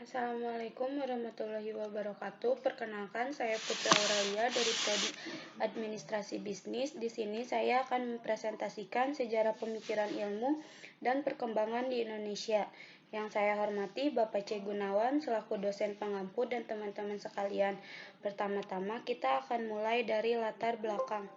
Assalamualaikum warahmatullahi wabarakatuh. Perkenalkan, saya Putri Aurelia dari Prodi Administrasi Bisnis. Di sini saya akan mempresentasikan sejarah pemikiran ilmu dan perkembangan di Indonesia. Yang saya hormati Bapak C. Gunawan selaku dosen pengampu dan teman-teman sekalian. Pertama-tama kita akan mulai dari latar belakang.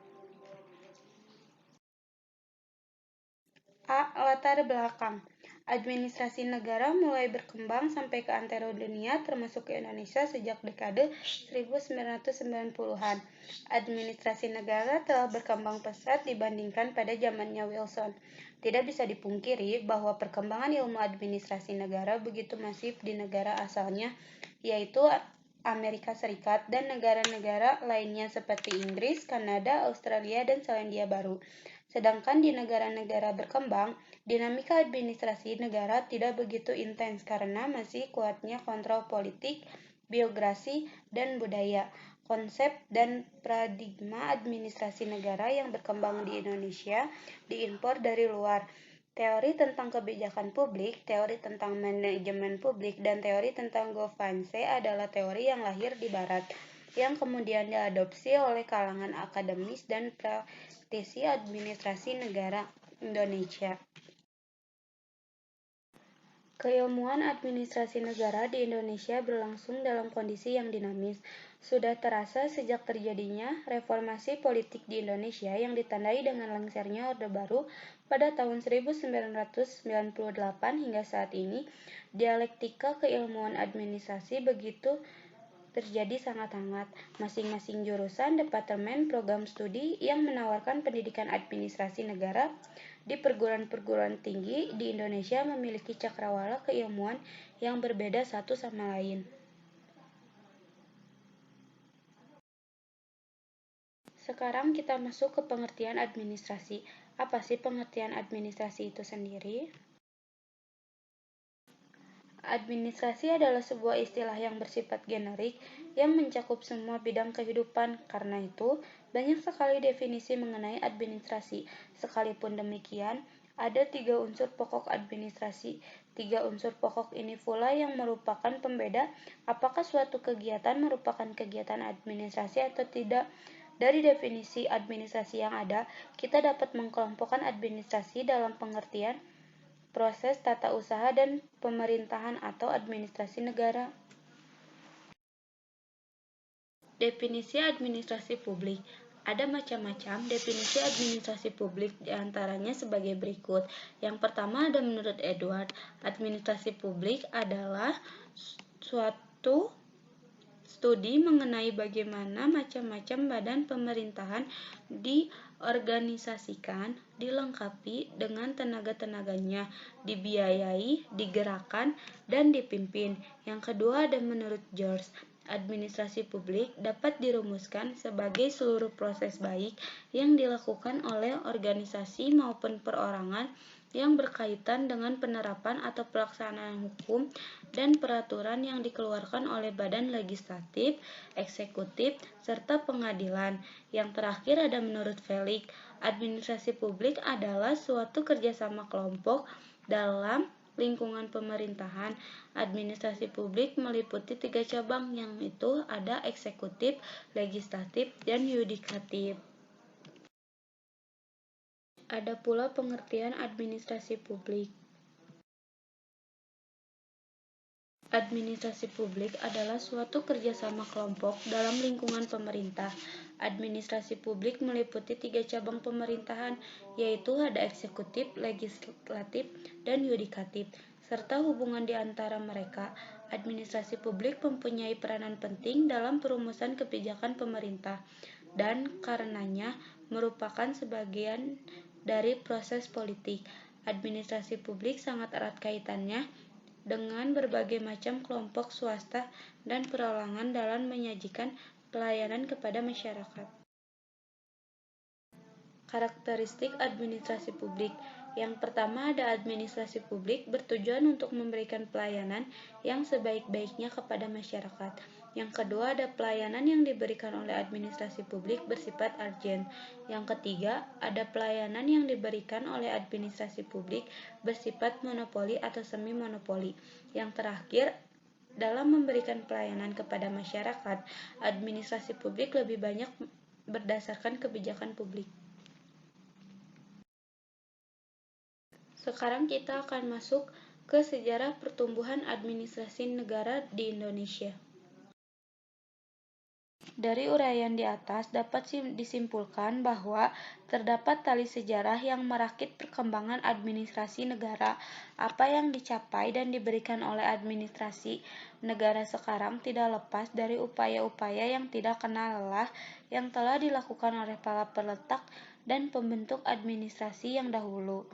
Latar belakang. Administrasi negara mulai berkembang sampai ke antero dunia termasuk ke Indonesia sejak dekade 1990-an. Administrasi negara telah berkembang pesat dibandingkan pada zamannya Wilson. Tidak bisa dipungkiri bahwa perkembangan ilmu administrasi negara begitu masif di negara asalnya, yaitu Amerika Serikat dan negara-negara lainnya seperti Inggris, Kanada, Australia, dan Selandia Baru. Sedangkan di negara-negara berkembang, dinamika administrasi negara tidak begitu intens karena masih kuatnya kontrol politik, birokrasi, dan budaya. Konsep dan paradigma administrasi negara yang berkembang di Indonesia diimpor dari luar. Teori tentang kebijakan publik, teori tentang manajemen publik, dan teori tentang governance adalah teori yang lahir di Barat, yang kemudian diadopsi oleh kalangan akademis dan praktisi administrasi negara Indonesia. Keilmuan administrasi negara di Indonesia berlangsung dalam kondisi yang dinamis. Sudah terasa sejak terjadinya reformasi politik di Indonesia yang ditandai dengan lengsernya Orde Baru pada tahun 1998 hingga saat ini, dialektika keilmuan administrasi begitu terjadi sangat hangat. Masing-masing jurusan, departemen, program studi yang menawarkan pendidikan administrasi negara di perguruan-perguruan tinggi di Indonesia memiliki cakrawala keilmuan yang berbeda satu sama lain. Sekarang kita masuk ke pengertian administrasi. Apa sih pengertian administrasi itu sendiri? Administrasi adalah sebuah istilah yang bersifat generik yang mencakup semua bidang kehidupan. Karena itu, banyak sekali definisi mengenai administrasi. Sekalipun demikian, ada 3 unsur pokok administrasi. 3 unsur pokok ini pula yang merupakan pembeda apakah suatu kegiatan merupakan kegiatan administrasi atau tidak. Dari definisi administrasi yang ada, kita dapat mengkelompokkan administrasi dalam pengertian proses tata usaha dan pemerintahan atau administrasi negara. Definisi administrasi publik. Ada macam-macam definisi administrasi publik, diantaranya sebagai berikut. Yang pertama ada menurut Edward, administrasi publik adalah suatu studi mengenai bagaimana macam-macam badan pemerintahan diorganisasikan, dilengkapi dengan tenaga-tenaganya, dibiayai, digerakkan, dan dipimpin. Yang kedua ada menurut George, administrasi publik dapat dirumuskan sebagai seluruh proses baik yang dilakukan oleh organisasi maupun perorangan yang berkaitan dengan penerapan atau pelaksanaan hukum dan peraturan yang dikeluarkan oleh badan legislatif, eksekutif, serta pengadilan. Yang terakhir ada menurut Felix, administrasi publik adalah suatu kerjasama kelompok dalam lingkungan pemerintahan. Administrasi publik meliputi 3 cabang, yang itu ada eksekutif, legislatif, dan yudikatif. Ada pula pengertian administrasi publik. Administrasi publik adalah suatu kerjasama kelompok dalam lingkungan pemerintah. Administrasi publik meliputi 3 cabang pemerintahan, yaitu ada eksekutif, legislatif, dan yudikatif, serta hubungan di antara mereka. Administrasi publik mempunyai peranan penting dalam perumusan kebijakan pemerintah, dan karenanya merupakan sebagian dari proses politik. Administrasi publik sangat erat kaitannya dengan berbagai macam kelompok swasta dan perorangan dalam menyajikan pelayanan kepada masyarakat. Karakteristik administrasi publik. Yang pertama ada administrasi publik bertujuan untuk memberikan pelayanan yang sebaik-baiknya kepada masyarakat. Yang kedua ada pelayanan yang diberikan oleh administrasi publik bersifat urgent. Yang ketiga ada pelayanan yang diberikan oleh administrasi publik bersifat monopoli atau semi monopoli. Yang terakhir Dalam memberikan pelayanan kepada masyarakat, administrasi publik lebih banyak berdasarkan kebijakan publik. Sekarang kita akan masuk ke sejarah pertumbuhan administrasi negara di Indonesia. Dari uraian di atas dapat disimpulkan bahwa terdapat tali sejarah yang merakit perkembangan administrasi negara. Apa yang dicapai dan diberikan oleh administrasi negara sekarang tidak lepas dari upaya-upaya yang tidak kenal lelah yang telah dilakukan oleh para peletak dan pembentuk administrasi yang dahulu.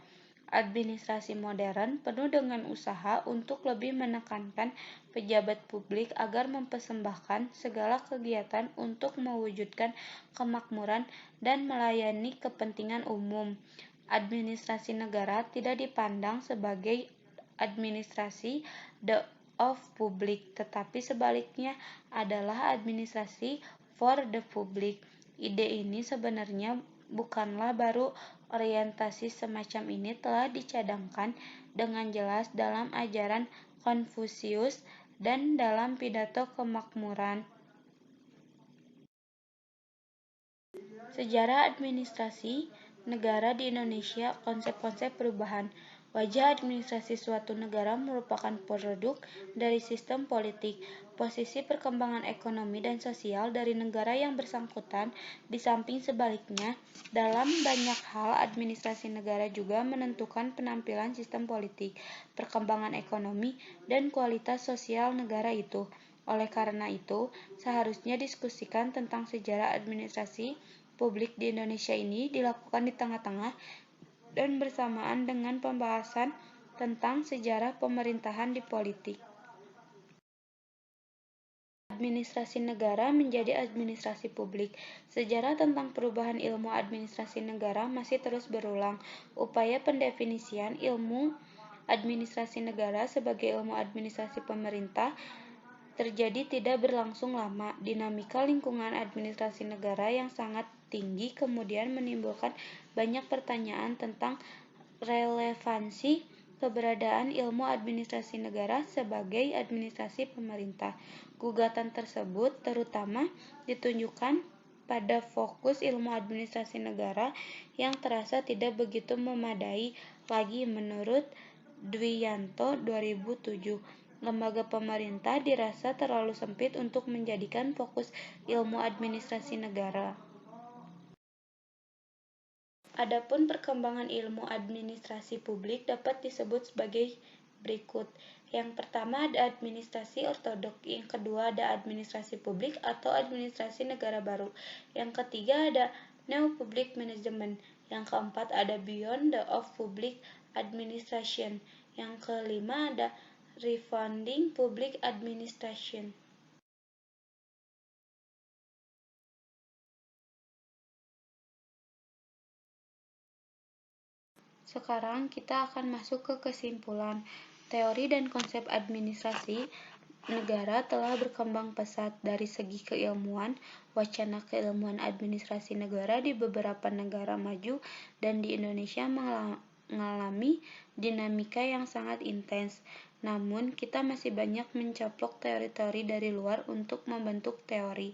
Administrasi modern penuh dengan usaha untuk lebih menekankan pejabat publik agar mempersembahkan segala kegiatan untuk mewujudkan kemakmuran dan melayani kepentingan umum. Administrasi negara tidak dipandang sebagai administrasi of public, tetapi sebaliknya adalah administrasi for the public. Ide ini sebenarnya bukanlah baru. Orientasi semacam ini telah dicadangkan dengan jelas dalam ajaran Konfusius dan dalam pidato kemakmuran. Sejarah administrasi negara di Indonesia, konsep-konsep perubahan. Wajah administrasi suatu negara merupakan produk dari sistem politik, posisi perkembangan ekonomi dan sosial dari negara yang bersangkutan, di samping sebaliknya, dalam banyak hal administrasi negara juga menentukan penampilan sistem politik, perkembangan ekonomi, dan kualitas sosial negara itu. Oleh karena itu, seharusnya diskusikan tentang sejarah administrasi publik di Indonesia ini dilakukan di tengah-tengah dan bersamaan dengan pembahasan tentang sejarah pemerintahan di politik. Administrasi negara menjadi administrasi publik. Sejarah tentang perubahan ilmu administrasi negara masih terus berulang. Upaya pendefinisian ilmu administrasi negara sebagai ilmu administrasi pemerintah terjadi tidak berlangsung lama. Dinamika lingkungan administrasi negara yang sangat tinggi kemudian menimbulkan banyak pertanyaan tentang relevansi keberadaan ilmu administrasi negara sebagai administrasi pemerintah. Gugatan tersebut terutama ditunjukkan pada fokus ilmu administrasi negara yang terasa tidak begitu memadai lagi menurut Dwianto 2007. Lembaga pemerintah dirasa terlalu sempit untuk menjadikan fokus ilmu administrasi negara. Adapun perkembangan ilmu administrasi publik dapat disebut sebagai berikut. Yang pertama ada administrasi ortodok, yang kedua ada administrasi publik atau administrasi negara baru, yang ketiga ada neo-public management, yang keempat ada beyond the of public administration, yang kelima ada refounding public administration. Sekarang kita akan masuk ke kesimpulan. Teori dan konsep administrasi negara telah berkembang pesat dari segi keilmuan. Wacana keilmuan administrasi negara di beberapa negara maju dan di Indonesia mengalami dinamika yang sangat intens. Namun, kita masih banyak mencaplok teori-teori dari luar untuk membentuk teori.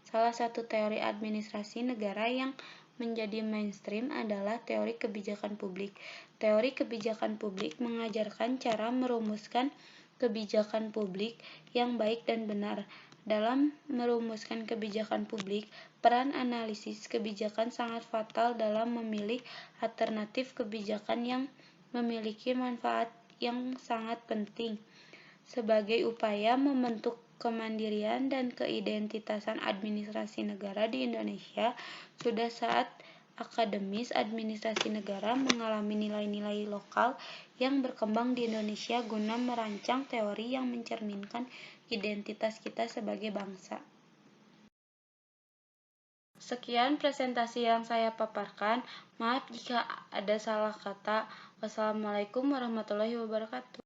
Salah satu teori administrasi negara yang menjadi mainstream adalah teori kebijakan publik. Teori kebijakan publik mengajarkan cara merumuskan kebijakan publik yang baik dan benar. Dalam merumuskan kebijakan publik, peran analisis kebijakan sangat fatal dalam memilih alternatif kebijakan yang memiliki manfaat yang sangat penting. Sebagai upaya membentuk kemandirian dan keidentitasan administrasi negara di Indonesia, sudah saat akademis administrasi negara mengalami nilai-nilai lokal yang berkembang di Indonesia guna merancang teori yang mencerminkan identitas kita sebagai bangsa. Sekian presentasi yang saya paparkan. Maaf jika ada salah kata. Wassalamualaikum warahmatullahi wabarakatuh.